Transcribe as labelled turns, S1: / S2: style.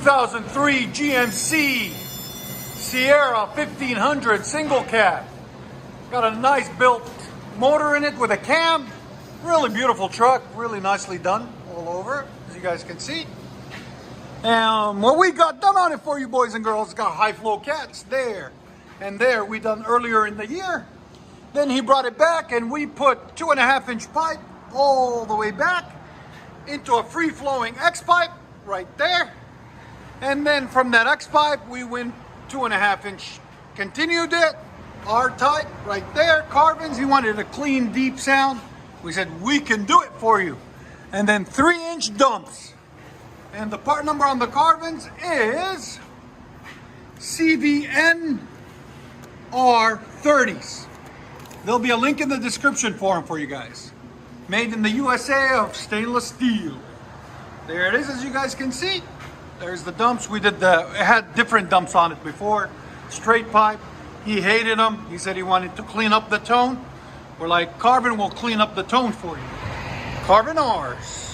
S1: 2003 GMC Sierra 1500 single cab. Got a nice built motor in it with a cam. Really beautiful truck, really nicely done all over, as you guys can see. And what we got done on it for you boys and girls, got high flow cats there and there. We done earlier in the year. Then he brought it back and we put 2.5-inch pipe all the way back into a free flowing X pipe right there. And then from that X pipe, we went 2.5-inch, continued it, R-type right there, CARVENs. He wanted a clean, deep sound. We said, we can do it for you. And then 3-inch dumps. And the part number on the CARVENs is CVN R30s. There'll be a link in the description for them for you guys. Made in the USA of stainless steel. There it is, as you guys can see. There's the dumps. We did it had different dumps on it before. Straight pipe. He hated them. He said he wanted to clean up the tone. We're like, CARVEN will clean up the tone for you. CARVEN R's.